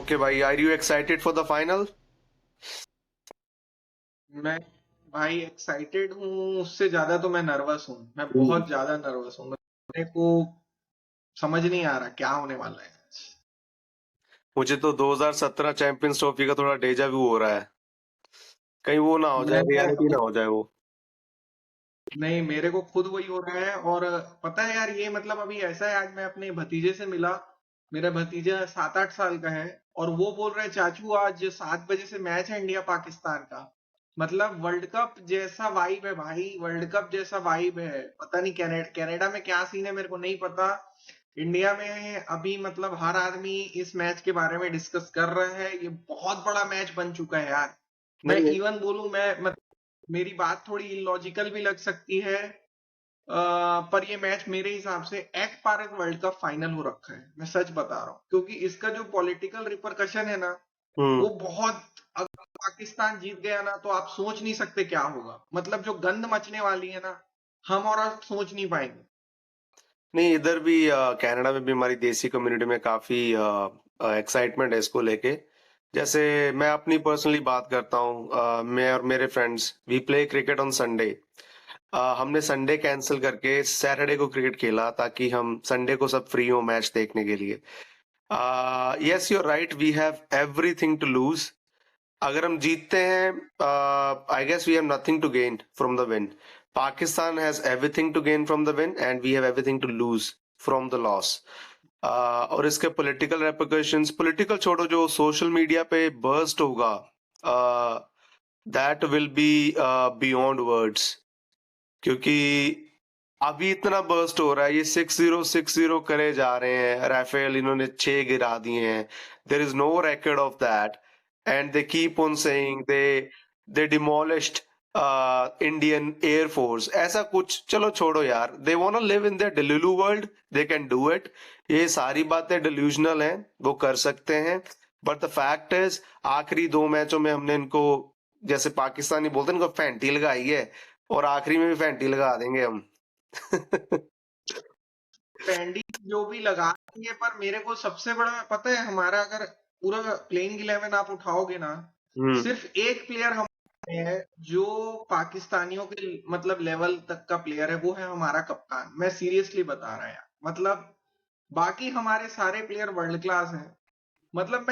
Okay, bhai, are you excited for the final? मैं भाई excited हूँ। उससे ज्यादा तो मैं नर्वस हूँ। मैं हम्म। बहुत ज्यादा नर्वस हूँ। मेरे को समझ नहीं आ रहा क्या होने वाला है आज। मुझे तो 2017 चैंपियंस ट्रॉफी का थोड़ा डेजा vu हो रहा है। कहीं वो ना हो जाए, मैं रियलिटी ना हो जाए वो। नहीं, मेरे को खुद वही हो रहा है। और पता है यार, ये मतलब अभी ऐसा है, आज मैं अपने भतीजे से मिला। मेरा भतीजा 7-8 साल का है। और वो बोल रहा है, चाचू आज 7 बजे से मैच है इंडिया पाकिस्तान का। मतलब वर्ल्ड कप जैसा वाइब है भाई, वर्ल्ड कप जैसा वाइब है। पता नहीं कनाडा में क्या सीन है, मेरे को नहीं पता। इंडिया में अभी मतलब हर आदमी इस मैच के बारे में डिस्कस कर रहा है। ये बहुत बड़ा मैच बन चुका है यार। मैं नहीं। इवन बोलूं, मैं मेरी बात थोड़ी इलॉजिकल भी लग सकती है। पर ये मैच मेरे हिसाब से at par world cup final हो रखा है। मैं सच बता रहा हूँ, क्योंकि इसका जो पॉलिटिकल रिपरकशन है ना, हम्म। वो बहुत। अगर पाकिस्तान जीत गया ना, तो आप सोच नहीं सकते क्या होगा। मतलब जो गंद मचने वाली है ना, हम और आप सोच नहीं पाएंगे। नहीं, इधर भी कनाडा में भी हमारी देसी कम्युनिटी में काफी एक्साइटमेंट है इसको लेके। जैसे मैं अपनी पर्सनली बात करता हूँ, मैं और मेरे friends we play cricket on Sunday. हमने संडे कैंसिल करके सैटरडे को क्रिकेट खेला ताकि हम संडे को सब फ्री हो मैच देखने के लिए। Yes, you are right, we have everything to lose. अगर हम जीतते हैं, I guess we have nothing to gain from the win. Pakistan has everything to gain from the win and we have everything to lose from the loss. और इसके political repercussions, political छोड़ो, जो social media पे burst होगा, that will be beyond words. क्योंकि अभी इतना burst हो रहा है, ये 6-0 करे जा रहे हैं, राफेल इन्होंने 6 गिरा दिए हैं। There is no record of that and they keep on saying they demolished Indian Air Force, ऐसा कुछ। चलो छोड़ो यार, they wanna live in their delulu world, they can do it। ये सारी बातें delusional हैं, वो कर सकते हैं। but the fact is, आखिरी 2 मैचों में हमने इनको, जैसे पाकिस्तानी बोलते हैं, इनको फैंटी लगाई है। और आखिरी में भी फैंटी लगा देंगे हम। पेंडी जो भी लगा देंगे, पर मेरे को सबसे बड़ा पता है, हमारा अगर पूरा प्लेइंग 11 आप उठाओगे ना, हम्म। सिर्फ एक प्लेयर हमारे है जो पाकिस्तानियों के मतलब लेवल तक का प्लेयर है, वो है हमारा कप्तान। मैं सीरियसली बता रहा यार। मतलब बाकी हमारे सारे प्लेयर वर्ल्ड क्लास हैं। मतलब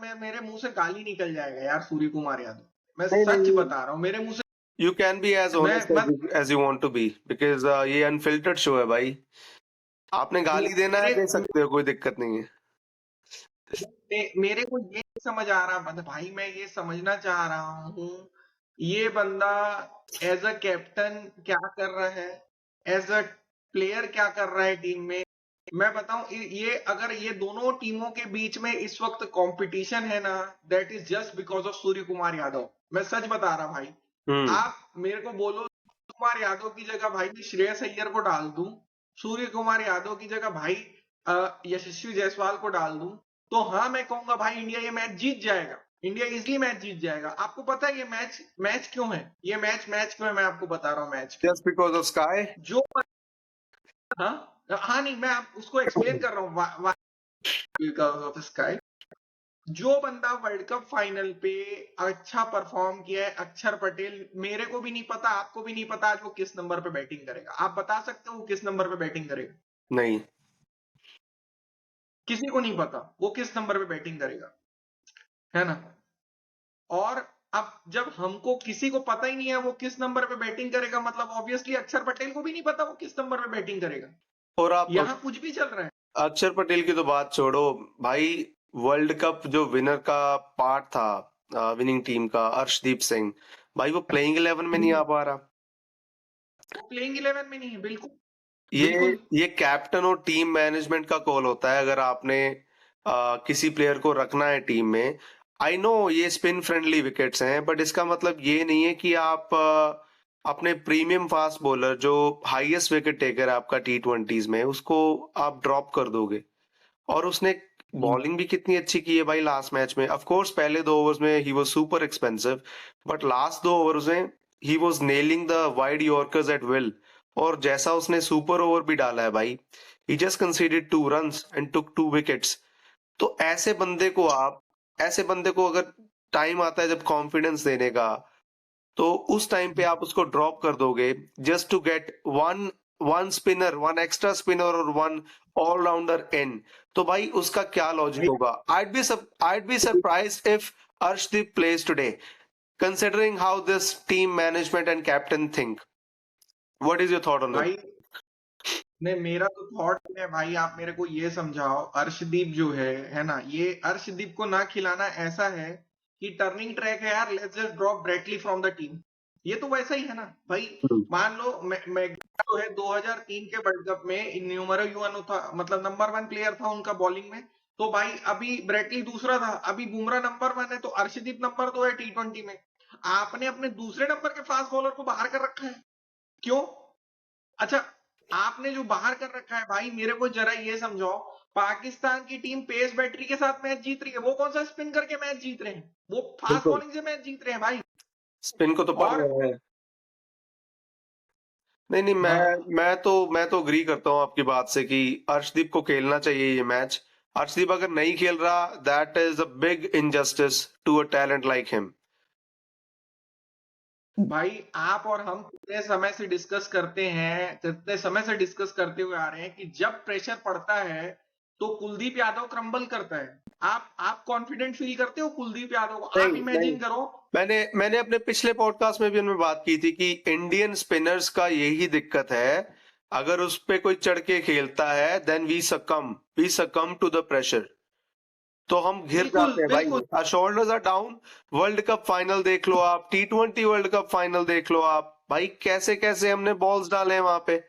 मैं मेरे मुंह से गाली निकल जाएगा यार सूर्य कुमार यादव। मैं नहीं सच नहीं, बता रहा हूँ, मेरे मुंह से। You can be as honest मैं as you want to be, because ये अनफिल्टर्ड शो है भाई। आपने गाली देना है, मेरे दे सकते हो, कोई दिक्कत नहीं है। मेरे को ये नहीं समझ आ रहा, मतलब भाई मैं ये समझना चाह रहा हूँ, ये बंदा एज अ कैप्टन क्या कर रहा है, एज अ प्लेयर क्या कर रहा है टीम में। मैं बताऊं, ये अगर ये दोनों टीमों के बीच में इस वक्त कंपटीशन है ना, that is just because of Surya Kumar Yadav. मैं सच बता रहा भाई। हम्म। आप मेरे को बोलो, सूर्य कुमार यादव की जगह भाई मैं श्रेयस अय्यर को डाल दूं, सूर्य कुमार यादव की जगह भाई यशस्वी जायसवाल को डाल दूं, तो हाँ मैं कहूंगा भाई इंडिया ये मैच जीत जाएगा। इंडिया इजीली मैच जीत जाएगा। आपको पता है ये मैच मैच क्यों है, ये मैच क्यों है, मैं आपको बता रहा हूँ मैच क्यों। Just because of sky. जो हाँ हाँ, नहीं मैं आप उसको एक्सप्लेन कर रहा हूँ। Because of sky. जो बंदा वर्ल्ड कप फाइनल पे अच्छा परफॉर्म किया है, अक्षर पटेल, मेरे को भी नहीं पता, आपको भी नहीं पता आज वो किस नंबर पे बैटिंग करेगा। आप बता सकते हो वो किस नंबर पे बैटिंग करेगा? नहीं। किसी को नहीं पता वो किस नंबर पे बैटिंग करेगा, है ना। और अब जब हमको किसी को पता ही नहीं है वो किस नंबर पे बैटिंग करेगा, मतलब ऑब्वियसली अक्षर पटेल को भी नहीं पता वो किस नंबर पे बैटिंग करेगा। और आप यहां कुछ भी चल रहा है। अक्षर पटेल की तो बात छोड़ो भाई। वर्ल्ड कप जो विनर का पार्ट था, विनिंग टीम का, अर्शदीप सिंह, भाई वो प्लेइंग 11 में नहीं आ पा रहा। वो प्लेइंग 11 में नहीं है, बिल्कुल ये बिल्कुल। ये कैप्टन और टीम मैनेजमेंट का कॉल होता है। अगर आपने किसी प्लेयर को रखना है टीम में, आई नो ये स्पिन फ्रेंडली विकेट्स हैं, बट इसका मतलब ये नहीं है कि आप अपने प्रीमियम फास्ट बॉलर जो हाईएस्ट विकेट टेकर है आपका T20s में, उसको आप ड्रॉप कर दोगे। और उसने बॉलिंग भी कितनी अच्छी की है भाई लास्ट मैच में। ऑफ कोर्स पहले 2 ओवर्स में he was super expensive, but last 2 overs में he was nailing the wide yorkers at will. और जैसा उसने सुपर ओवर भी डाला है भाई, he just considered 2 runs and took 2 wickets. तो ऐसे बंदे को अगर टाइम आता है जब कॉन्फिडेंस देने का, तो उस टाइम पे आप उसको ड्रॉप कर दोगे just to get one one spinner, one extra spinner और वन ऑलराउंडर इन, तो भाई उसका क्या लॉजिक होगा? I'd be surprised if Arshdeep plays today, considering how this team management and captain think. What is your thought on it? भाई नहीं, मेरा तो थॉट है भाई, आप मेरे को ये समझाओ, अर्शदीप जो है ना, ये अर्शदीप को ना खिलाना ऐसा है कि टर्निंग ट्रैक है यार, let's just drop Brett Lee from the team. ये तो वैसा ही है ना भाई। मान लो मैकग्रा जो है 2003 के वर्ल्ड कप में न्यूमेरो यूएन था, मतलब नंबर 1 प्लेयर था उनका बॉलिंग में, तो भाई अभी ब्रेटली दूसरा था, अभी बुमराह नंबर 1 है, तो अर्शदीप नंबर 2 है T20 में। आपने अपने दूसरे नंबर के फास्ट बॉलर को बाहर कर रखा है, क्यों? अच्छा, आपने जो बाहर कर रखा है भाई, मेरे को जरा ये समझाओ, पाकिस्तान की टीम पेस बैटरी के साथ मैच जीत रही है, वो कौन सा स्पिन करके मैच जीत रहे हैं? वो फास्ट बिल्कुल, बॉलिंग से मैच जीत रहे हैं भाई। स्पिन को तो पड़ और रहे हैं। नहीं नहीं, मैं तो अग्री करता हूँ आपकी बात से कि अर्शदीप को खेलना चाहिए ये मैच। अर्शदीप अगर नहीं खेल रहा, that is a big injustice to a talent like him. भाई आप और हम कितने समय से डिस्कस करते हुए आ रहे हैं कि जब प्रेशर पड़ता है तो कुलदीप यादव क्रम्बल करता है। आप कॉन्फिडेंट फील करते हो कुलदीप यादव को? आप नहीं नहीं, इमेजिन करो। मैंने अपने पिछले पॉडकास्ट में भी उनमें बात की थी कि इंडियन स्पिनर्स का यही दिक्कत है, अगर उस पे कोई चढ़ के खेलता है then we succumb to the pressure, तो हम घिर बिल्कुल जाते हैं भाई। बिल्कुल। Our shoulders are down. World cup final देख लो आप, T20 वर्ल्ड कप फाइनल देख लो आप, भाई कैसे कैसे हमने बॉल्स डाले हैं वहां पे।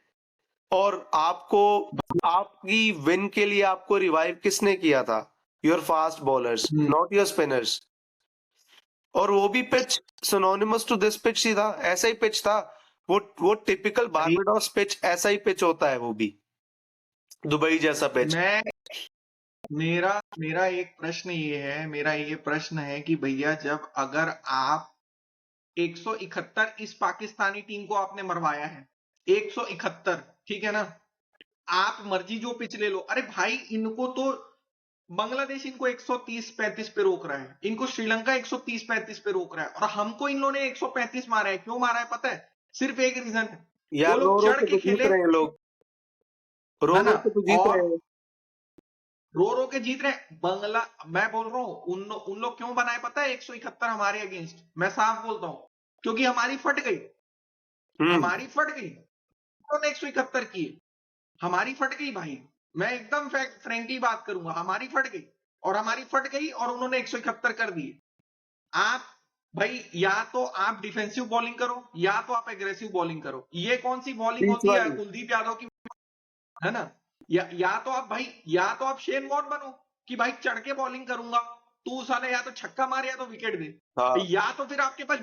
और आपको, आपकी विन के लिए आपको रिवाइव किसने किया था? Your fast bowlers, hmm, not your spinners. और वो भी pitch synonymous to this pitch ही था, ऐसा ही पिच था। वो टिपिकल भाई बारबाडोस पिच, ऐसा ही पिच होता है वो भी, दुबई जैसा पिच। मैं मेरा मेरा एक प्रश्न ये है, कि भैया जब अगर आप 171 इस पाकिस्तानी टीम को आपने मरवाया है, 171, ठीक है ना, आप मर्जी जो पिच ले लो, अरे भाई इनको तो बांग्लादेश इनको 130-35 पे रोक रहा है, इनको श्रीलंका 130-35 पे रोक रहा है, और हमको इन लोगों ने 135 मारा है। क्यों मारा है पता है? सिर्फ एक रीजन है, वो यार रो लोग रो चढ़ के के तो जीत खेले, रहे हैं लोग, रो है ना, रो के तो जीत और रहे हैं। रो रो के जीत रहे हैं। मैं बोल रहा हूं, उन लोग क्यों बनाए पता है 171 हमारे अगेंस्ट? मैं साफ बोलता हूं, क्योंकि हमारी फट गई, हम्म। हमारी फट गई, उन्होंने 171 किए, हमारी फट गई भाई। मैं एकदम फ्रेंकली बात करूंगा, हमारी फट गई, और हमारी फट गई और उन्होंने 171 कर दिए। आप भाई, या तो आप डिफेंसिव बॉलिंग करो या तो आप एग्रेसिव बॉलिंग करो। ये कौन सी बॉलिंग बीच होती है वाली। कुलदीप यादव की? है ना? या तो आप भाई, या तो आप शेन वॉर्न बनो कि भाई चढ़ के बॉलिंग करूंगा, तू साले या तो छक्का मार या तो विकेट दे, हाँ, या तो फिर आपके पास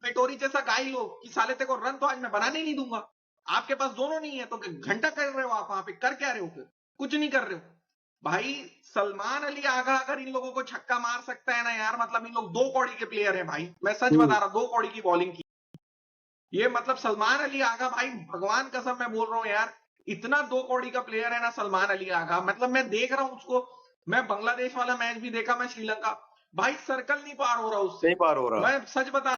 वेटोरी जैसा गाय लो कि साले तेरे को रन तो आज मैं बनाने नहीं दूंगा। आपके पास दोनों नहीं है, तो घंटा कर रहे हो आप वहां पे, कर क्या रहे हो? फिर कुछ नहीं कर रहे हो भाई। सलमान अली आगा अगर इन लोगों को छक्का मार सकता है ना यार, मतलब इन लोग 2 कौड़ी के प्लेयर हैं भाई, मैं सच हम्म। बता रहा हूं, 2 कौड़ी की बॉलिंग की। ये मतलब सलमान अली आगा भाई, भगवान कसम मैं बोल रहा हूँ यार, इतना 2 कौड़ी का प्लेयर है ना सलमान अली आगा। मतलब मैं देख रहा हूँ उसको, मैं बांग्लादेश वाला मैच भी देखा, मैं श्रीलंका, भाई सर्कल नहीं पार हो रहा नहीं उससे। पार हो रहा। मैं सच बता,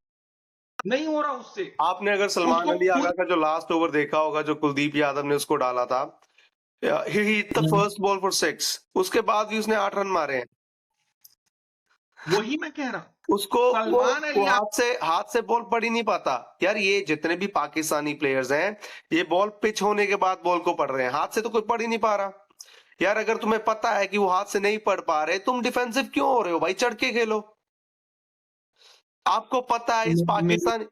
नहीं हो रहा उससे। आपने अगर सलमान उसको अली आगा खुद का जो लास्ट ओवर देखा होगा, जो कुलदीप यादव ने उसको डाला था, he hit the first ball for 6, उसके बाद भी उसने 8 रन मारे हैं। वही मैं कह रहा हूं, उसको सलमान वो अली हाथ से बॉल पड़ ही नहीं पाता। यार ये जितने भी पाकिस्तानी प्लेयर्स हैं, ये बॉल पिच होने के बाद बॉल को पड़ रहे हैं, हाथ से तो कोई पड़ ही नहीं पा रहा। यार अगर तुम्हें पता है कि वो हाथ से नहीं पड़ पा रहे, तुम डिफेंसिव क्यों हो रहे हो भाई? चढ़ के खेलो। आपको पता है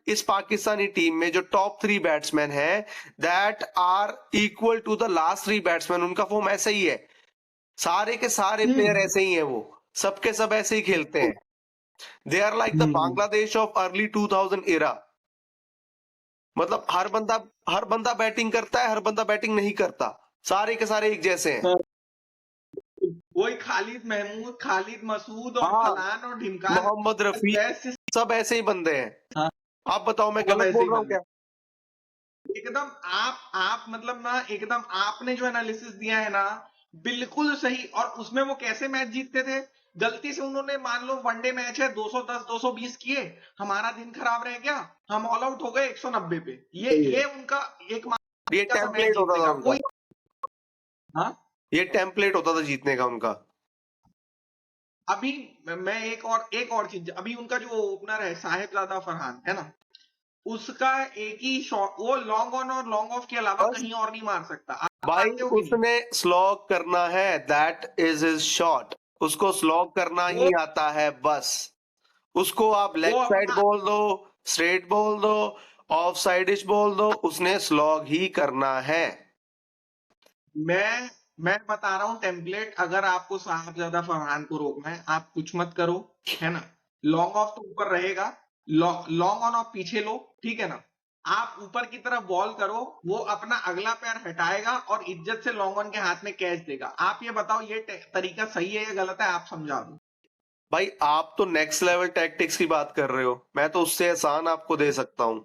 इस पाकिस्तानी टीम में जो टॉप 3 बैट्समैन हैं, that are equal to the last 3 batsman, उनका फॉर्म ऐसा ही है। सारे के सारे प्लेयर ऐसे ही हैं, वो सबके सब ऐसे ही खेलते हैं। They are like the hmm, Bangladesh of early 2000 era. मतलब हर बंदा बैटिंग करता है, हर बंदा बैटिंग नहीं करता, सारे के सारे एक जैसे हैं। वही खालिद महमूद, खालिद मसूद और हाँ, फलान और ढिमकान, मोहम्मद रफी, वैसे। सब ऐसे ही बंदे हैं। हाँ, आप बताओ मैं सब गलत ऐसे बोल ही रहा हूँ बंदे। क्या? एकदम आप मतलब ना, एकदम आपने जो एनालिसिस दिया है ना, बिल्कुल सही। और उसमें वो कैसे मैच जीतते थे? गलती से उन्होंने, मान लो वनडे मैच है, 210 220 किए, हमारा दिन खराब रह गया, हम ऑल आउट हो गए 190 पे। सही है। ये उनका एक ये तरीका था मैच टेम्पलेट होता जीतने था का। उनका। कोई, हाँ, ये टेम्पलेट होता था जीतने का उनका। अभी मैं एक और चीज, अभी उनका जो ओपनर है साहिबजादा फरहान, है ना, उसका एक ही शॉट, वो लॉन्ग ऑन और लॉन्ग ऑफ के अलावा बस कहीं और नहीं मार सकता। आप भाई, मानते हो कि नहीं? उसने स्लॉग करना है, दैट इज हिज शॉट। उसको स्लॉग करना वो ही आता है बस। उसको आप वो लेग साइड अपना, बोल दो, स्ट्रेट बोल दो, ऑफ साइडिश बोल दो, उसने स्लॉग ही करना है। मैं बता रहा हूं टेम्पलेट। अगर आपको साहबजादा फरहान को रोकना है, आप कुछ मत करो, है ना। लॉन्ग ऑफ तो ऊपर रहेगा, लॉन्ग ऑन ऑफ पीछे लो, ठीक है ना। आप ऊपर की तरफ बॉल करो, वो अपना अगला पैर हटाएगा और इज्जत से लॉन्ग ऑन के हाथ में कैच देगा। आप ये बताओ, ये तरीका सही है या गलत है? आप समझा दो। भाई, आप तो नेक्स्ट लेवल टैक्टिक्स की बात कर रहे हो, मैं तो उससे आसान आपको दे सकता हूं।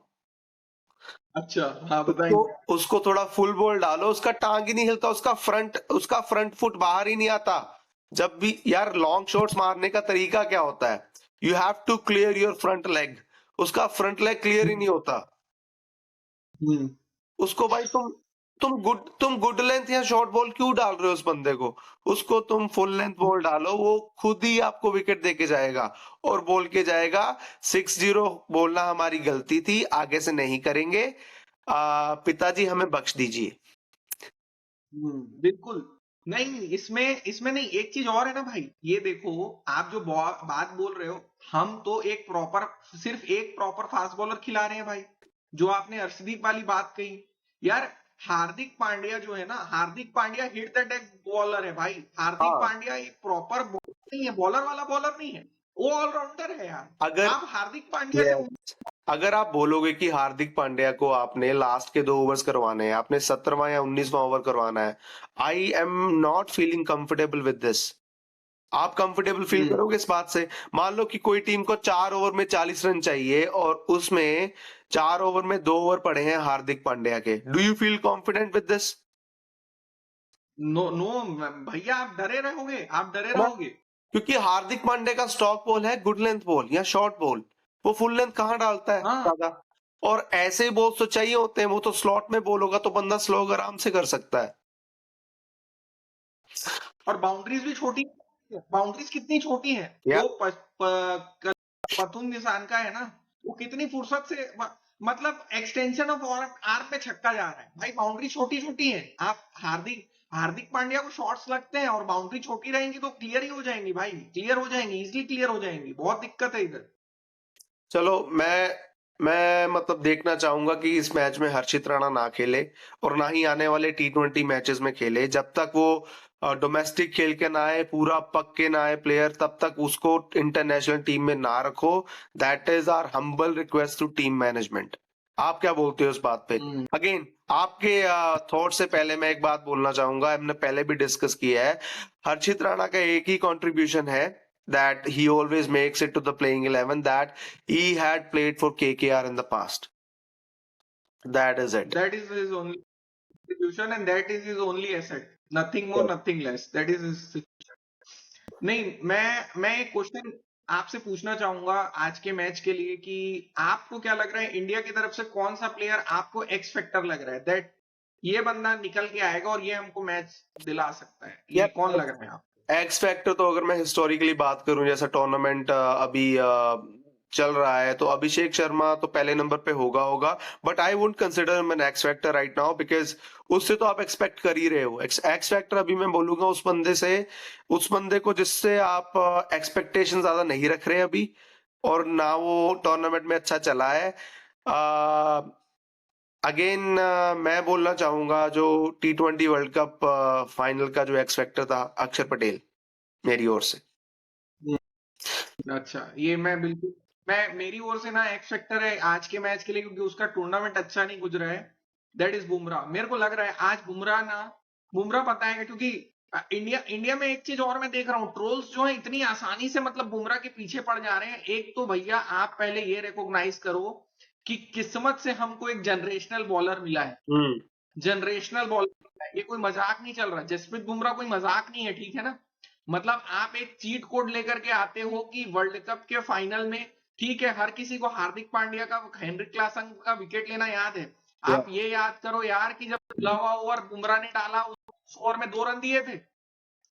अच्छा, हाँ, उसको बताइए। उसको थोड़ा फुल बॉल डालो, उसका टांग ही नहीं हिलता, उसका फ्रंट फुट बाहर ही नहीं आता। जब भी यार लॉन्ग शॉट्स मारने का तरीका क्या होता है? You have to clear your front leg. उसका फ्रंट लेग क्लियर ही नहीं होता। हम्म। उसको भाई, तुम गुड लेंथ या शॉर्ट बॉल क्यों डाल रहे हो उस बंदे को? उसको तुम फुल लेंथ बॉल डालो, वो खुद ही आपको विकेट दे के जाएगा। और बोल के जाएगा 6-0, बोलना हमारी गलती थी, आगे से नहीं करेंगे, पिताजी हमें बख्श दीजिए। बिल्कुल। नहीं, इसमें इसमें नहीं, एक चीज और है ना भाई, ये देखो, आप जो बात बोल रहे हो, हम तो एक प्रॉपर, सिर्फ एक प्रॉपर फास्ट बॉलर खिला रहे हैं भाई। जो आपने अर्शदीप वाली बात कही, यार, हार्दिक पांड्या जो है ना, Hardik Pandya hit the deck bowler है भाई। हार्दिक हाँ। पांड्या एक प्रॉपर बॉलर नहीं है, बॉलर वाला बॉलर नहीं है, वो ऑलराउंडर है यार। अगर आप हार्दिक पांड्या से, Yes. अगर आप बोलोगे कि हार्दिक पांड्या को आपने लास्ट के 2 ओवर्स करवाने हैं, आपने 17वां या 19वां ओवर करवाना है, I am not feeling comfortable with this. आप कंफर्टेबल फील हम्म, करोगे इस बात से? मान लो कि कोई टीम को 4 ओवर में 40 रन चाहिए और उसमें 4 ओवर में 2 ओवर पड़े हैं हार्दिक पांड्या के। Do you feel confident with this? No no, भैया, आप डरे रहोगे, आप डरे है ना? रहोगे। क्योंकि हार्दिक पांड्या का स्टॉक बॉल है गुड लेंथ बॉल या शॉर्ट बॉल। वो फुल लेंथ कहाँ डालता है हाँ, ज्यादा? और ऐसे बॉल तो चाहिए होते हैं, वो तो स्लॉट में बॉल होगा तो बंदा स्लोग आराम से कर सकता है। और बाउंड्रीज भी छोटी, बाउंड्रीज कितनी छोटी हैं। या वो पथुन निशान का है ना, वो कितनी फुर्सत से, मतलब एक्सटेंशन ऑफ आर्म पे छक्का जा रहा है भाई। बाउंड्री छोटी छोटी है। आप हार्दिक हार्दिक पांड्या को शॉट्स लगते हैं और बाउंड्री छोटी रहेंगी तो क्लियर ही हो जाएंगी भाई, क्लियर हो जाएंगी, इजिली क्लियर हो जाएंगी। बहुत दिक्कत है इधर। चलो, मैं मतलब देखना चाहूंगा कि इस मैच में हर्षित राणा ना खेले और ना ही आने वाले T20 मैचेस में खेले। जब तक वो डोमेस्टिक खेल के ना आए, पूरा पक के ना आए प्लेयर, तब तक उसको इंटरनेशनल टीम में ना रखो। That is our humble request to team management. आप क्या बोलते हो इस बात पे? हम्म, अगेन, आपके थॉट से पहले मैं एक बात बोलना चाहूंगा, हमने पहले भी डिस्कस किया है। हर्षित राणा का एक ही कंट्रीब्यूशन है, that he always makes it to the playing 11, that he had played for KKR in the past. That is it. That is his only contribution and that is his only asset, nothing more, nothing less, that is his। नहीं, मैं एक question आपसे पूछना चाहूंगा आज के match के लिए, कि आपको क्या लग रहा है, इंडिया की तरफ से कौन सा प्लेयर आपको एक्स फैक्टर लग रहा है, दैट ये बंदा निकल के आएगा और ये हमको मैच दिला सकता है? ये कौन यार, लग रहा है आपको? एक्स फैक्टर तो अगर मैं हिस्टोरिकली बात करूं, जैसा टूर्नामेंट अभी चल रहा है, तो अभिषेक शर्मा तो पहले नंबर पे होगा होगा। But I wouldn't consider him an x factor right now, because उससे तो आप एक्सपेक्ट कर ही रहे हो। एक्स फैक्टर अभी मैं बोलूंगा उस बंदे को जिससे आप एक्सपेक्टेशन ज्यादा नहीं रख रहे अभी, और ना वो टूर्नामेंट में अच्छा चला है। अगेन, मैं बोलना चाहूंगा जो T20 वर्ल्ड कप फाइनल का जो एक्स फैक्टर था, अक्षर पटेल, मेरी ओर से। अच्छा, ये मैं बिल्कुल, मैं मेरी ओर से ना एक्स फैक्टर है आज के मैच के लिए, क्योंकि उसका टूर्नामेंट अच्छा नहीं गुजरा है, दैट इज बुमराह। मेरे को लग रहा है आज बुमराह ना, बुमराह बताएगा, क्योंकि इंडिया इंडिया में एक चीज और मैं देख रहा हूँ, ट्रोल्स जो है इतनी आसानी से मतलब बुमराह के पीछे पड़ जा रहे हैं। एक तो भैया आप पहले ये रिकॉग्नाइज करो कि किस्मत से हमको एक जनरेशनल बॉलर मिला है, हम्म। जनरेशनल बॉलर है, ये कोई मजाक नहीं चल रहा। जसप्रीत बुमराह कोई मजाक नहीं है, ठीक है ना। मतलब आप एक चीट कोड लेकर के आते हो कि वर्ल्ड कप के फाइनल में, ठीक है, हर किसी को हार्दिक पांड्या का, हेनरिक क्लासन का विकेट लेना याद है। या आप ये याद करो यार कि जब 16वां ओवर बुमराह ने डाला, उस ओवर में 2 रन दिए थे,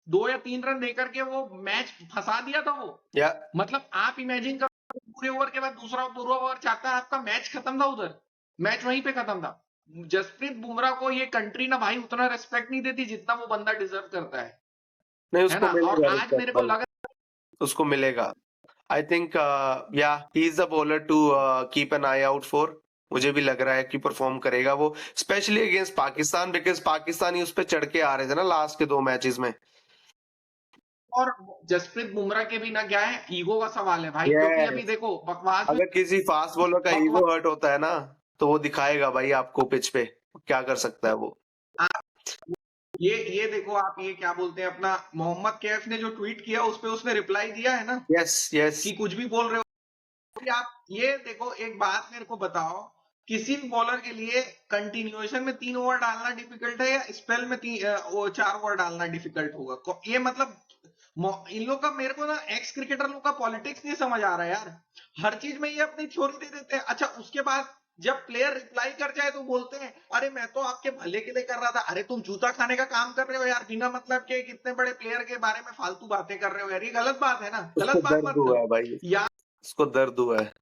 2 या 3 रन देकर के वो मैच फंसा दिया था वो। या मतलब आप इमेजिन करो, पूरे ओवर के बाद दूसरा पूरा ओवर चाहता है, आपका मैच खत्म था उधर, मैच वहीं पे खत्म था। जसप्रीत बुमराह को ये कंट्री ना भाई उतना रेस्पेक्ट नहीं देती जितना वो बंदा डिजर्व करता नहीं, है उसको ना। और मिलेगा आज मेरे रिस्पेक्ट को भाई, लगा, उसको मिलेगा। I think yeah he is the bowler to keep an eye out for. मुझे भी लग रहा है कि परफॉर्म करेगा वो, specially against Pakistan, because Pakistani उस पर चढ़ के आ रहे थे ना लास्ट के 2 मैचेस में। और जसप्रीत बुमराह के भी ना क्या है, ईगो का सवाल है भाई, क्योंकि अभी यस, देखो बकवास भी, अगर किसी फास्ट बॉलर का बकवास, ईगो हर्ट होता है ना, तो वो दिखाएगा भाई आपको पिच पे क्या कर सकता है वो। ये देखो आप, ये क्या बोलते हैं अपना, मोहम्मद कैफ ने जो ट्वीट किया उस पे उसने रिप्लाई दिया है ना यस यस। कि कुछ भी बोल रहे हो। कि आप ये देखो, एक बात मेरे को बताओ, किसी भी बॉलर के लिए कंटिन्यूएशन में 3 ओवर डालना डिफिकल्ट है या स्पेल में 4 ओवर डालना डिफिकल्ट होगा? ये मतलब इन लोग का, मेरे को ना एक्स क्रिकेटर लोग का पॉलिटिक्स नहीं समझ आ रहा है यार। हर चीज में ये अपनी थ्योरी दे देते हैं, अच्छा उसके बाद जब प्लेयर रिप्लाई कर जाए तो बोलते हैं अरे मैं तो आपके भले के लिए कर रहा था। अरे तुम जूता खाने का काम कर रहे हो यार, बिना मतलब के कितने बड़े प्लेयर के बारे में फालतू बातें कर रहे हो यार, ये गलत बात है ना, उसको गलत बात दर्द मत हुआ है करो भाई, यार। उसको दर्द हुआ है।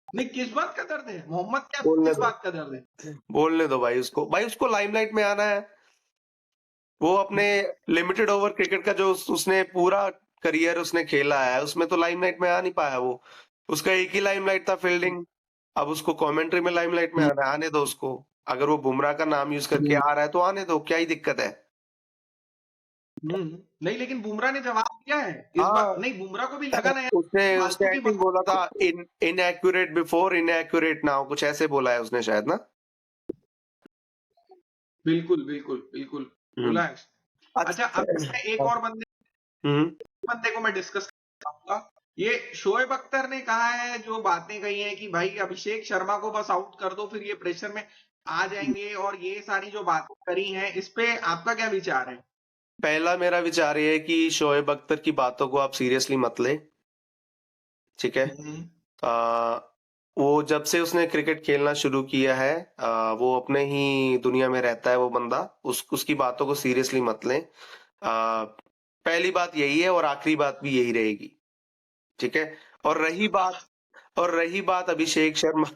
नहीं, किस बात का दर्द है मोहम्मद, क्या बोलने किस दो, बात का दर्द है? बोलने दो भाई उसको, भाई उसको लाइमलाइट में आना है। वो अपने लिमिटेड ओवर क्रिकेट का जो उसने पूरा करियर उसने खेला है, उसमें तो लाइमलाइट में आ नहीं पाया वो। उसका एक ही लाइमलाइट था, फील्डिंग। अब उसको कमेंट्री में लाइमलाइट में आना है, आने दो उसको। अगर वो बुमराह का नाम यूज करके आ रहा है तो आने दो, क्या ही दिक्कत है। नहीं, लेकिन बुमराह ने जवाब दिया है इस बार, हाँ, नहीं बुमराह को भी लगा ना यार, उसने उसने फालतू आई की थिंक बोला था, बकवास। इनएक्यूरेट बिफोर, इनएक्यूरेट नाउ, कुछ ऐसे बोला है उसने शायद ना। बिल्कुल बिल्कुल बिल्कुल, हम्म। बोला है। अच्छा, अच्छा। अब मैं एक और हम्म। बंदे को मैं डिस्कस करूंगा। ये शोएब अख्तर ने कहा है, जो बातें कही है कि भाई अभिषेक शर्मा को बस आउट कर दो, फिर ये प्रेशर में आ जाएंगे, और ये सारी जो बातें करी हैं, इस पे आपका क्या विचार है? पहला मेरा विचार ये है कि शोएब अख्तर की बातों को आप सीरियसली मत ले, ठीक है। हम्म, आ, वो जब से उसने क्रिकेट खेलना शुरू किया है, वो अपने ही दुनिया में रहता है वो बंदा। उसकी बातों को सीरियसली मत लें। पहली बात यही है, और आखिरी बात भी यही रहेगी, ठीक है। और रही बात और रही बात अभिषेक शर्मा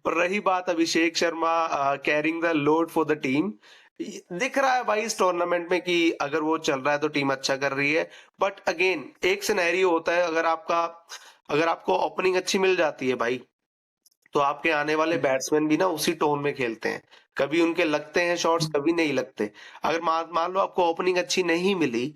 और रही बात Abhishek Sharma carrying the load for the team, दिख रहा है भाई इस टूर्नामेंट में कि अगर वो चल रहा है तो टीम अच्छा कर रही है। बट अगेन एक सिनेरियो होता है, अगर आपको ओपनिंग अच्छी मिल जाती है भाई, तो आपके आने वाले हम्म, बैट्समैन भी ना उसी टोन में खेलते हैं। कभी उनके लगते हैं शॉट्स, कभी नहीं लगते। अगर मान लो आपको ओपनिंग अच्छी नहीं मिली,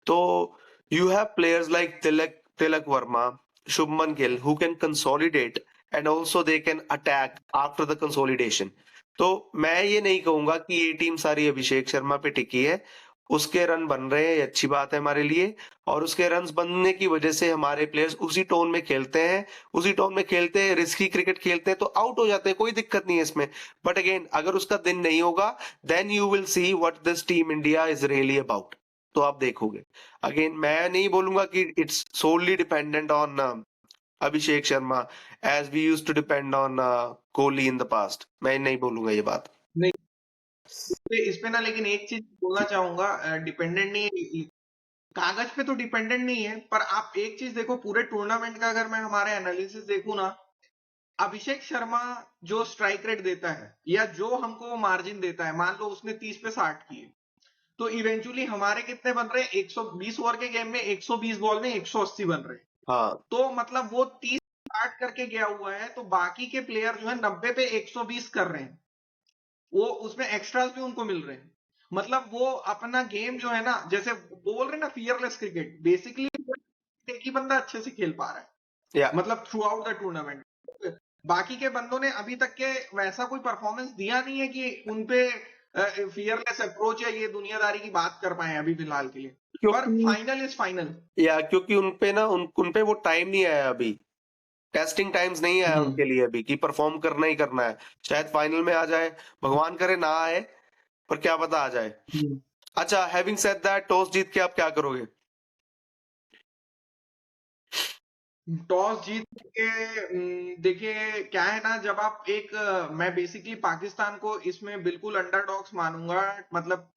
तो you have players like Tilak Tilak Varma, Shubman Gill, who can consolidate and also they can attack after the consolidation. तो मैं ये नहीं कहूंगा कि ये टीम सारी अभिषेक शर्मा पे टिकी है। उसके रन बन रहे हैं, ये अच्छी बात है हमारे लिए। और उसके रन बनने की वजह से हमारे प्लेयर्स उसी टोन में खेलते हैं, उसी टोन में खेलते हैं, रिस्की क्रिकेट खेलते हैं, तो आउट हो जाते हैं, कोई दिक्कत नहीं है इसमें। बट अगेन अगर उसका दिन नहीं होगा, then you will see what this team India is really about. तो आप देखोगे। अगेन मैं नहीं बोलूंगा कि it's solely dependent on Abhishek Sharma, as we use to depend on Kohli in the past. मैं नहीं बोलूंगा ये बात। नहीं, इस पे ना, लेकिन एक चीज बोलना चाहूंगा, डिपेंडेंट नहीं, कागज पे तो डिपेंडेंट नहीं है, पर आप एक चीज देखो, पूरे टूर्नामेंट का अगर मैं हमारे एनालिसिस देखूं ना, अभिषेक शर्मा जो स्ट्राइक रेट देता है या जो हमको वो मार्जिन देता है, मान लो उसने 30 पे 60 किए, तो इवेंचुअली हमारे कितने बन रहे हैं? 120 ओवर के गेम में 120 बॉल में 180 बन रहे हैं। हाँ तो मतलब वो 30 60 करके गया हुआ है, तो बाकी के प्लेयर जो है 90 पे 120 कर रहे हैं, वो उसमें एक्स्ट्रास भी उनको मिल रहे हैं। मतलब वो अपना गेम जो है ना, जैसे बोल रहे हैं ना फियरलेस क्रिकेट, बेसिकली एक ही बंदा अच्छे से खेल पा रहा है, या मतलब थ्रू आउट द टूर्नामेंट। बाकी के बंदों ने अभी तक के वैसा कोई परफॉर्मेंस दिया नहीं है कि उनपे फियरलेस अप्रोच या ये दुनियादारी की बात कर पाए अभी फिलहाल के लिए। पर क्योंकि फाइनल इज फाइनल। क्योंकि उनपे वो टाइम नहीं आया अभी। टेस्टिंग टाइम्स नहीं आया हम्म उनके लिए अभी कि परफॉर्म करना ही करना है। शायद फाइनल में आ जाए, भगवान करे ना आए, पर क्या पता आ जाए। हम्म। अच्छा, हैविंग सेड दैट, टॉस जीत के आप क्या करोगे? टॉस जीत के देखिए क्या है ना, जब आप मैं बेसिकली पाकिस्तान को इसमें बिल्कुल अंडरडॉग्स मानूंगा। मतलब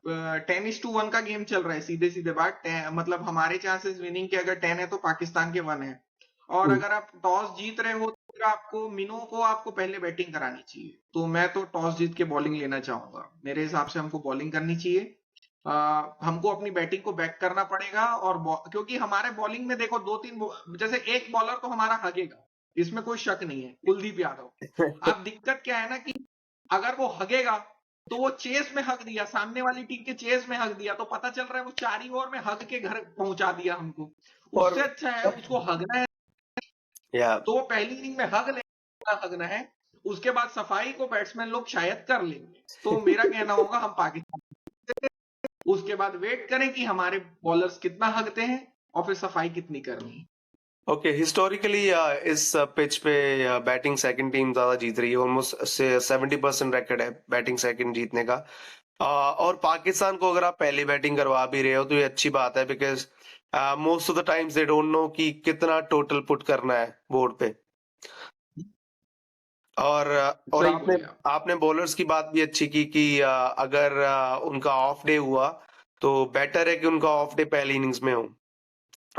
10-1 का गेम चल रहा है, सीधे सीधे बात। मतलब हमारे चांसेस विनिंग के अगर 10 है तो पाकिस्तान के 1 है। और हम्म। अगर आप टॉस जीत रहे हो तो फिर आपको मिनो को आपको पहले बैटिंग करानी चाहिए। तो मैं तो टॉस जीत के बॉलिंग लेना चाहूंगा। मेरे हिसाब से हमको बॉलिंग करनी चाहिए। हमको अपनी बैटिंग को बैक करना पड़ेगा। और क्योंकि हमारे बॉलिंग में देखो दो तीन जैसे एक बॉलर तो हमारा हगेगा, इसमें कोई शक नहीं है, कुलदीप यादव। अब दिक्कत क्या है ना कि अगर वो हगेगा तो वो चेस में हक दिया, सामने वाली टीम के चेस में हक दिया, तो पता चल रहा है वो 4 ही ओवर में हक के घर पहुंचा दिया हमको। और उससे अच्छा है उसको हगना है या तो वो पहली इनिंग में हग ले, हगना है। उसके बाद सफाई को बैट्समैन लोग शायद कर लेंगे। तो मेरा कहना होगा हम पाकिस्तान, उसके बाद वेट करें कि हमारे बॉलर्स कितना हगते हैं और फिर सफाई कितनी करनी है। ओके, हिस्टोरिकली इस पिच पे बैटिंग सेकंड टीम ज्यादा जीत रही है। ऑलमोस्ट से 70% रेकॉर्ड है बैटिंग सेकंड जीतने का। और पाकिस्तान को अगर आप पहली बैटिंग करवा भी रहे हो तो ये अच्छी बात है, because most of the times they don't know कि कितना टोटल पुट करना है बोर्ड पे। और सही आपने बोले आप। आपने बॉलर्स की बात भी अच्छी की कि अगर उनका ऑफ डे हुआ तो बेटर है कि उनका ऑफ डे पहली इनिंग्स में हो,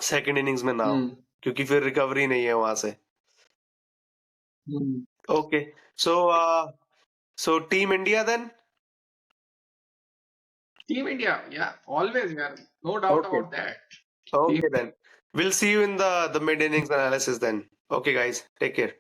सेकंड इनिंग्स में ना हो, हम्म क्योंकि फिर रिकवरी नहीं है वहां से। Hmm. Okay, so so team India then. Team India, या ऑलवेज यार, no doubt okay, about that. okay then. We'll see you in the mid innings analysis then. Okay guys, take care.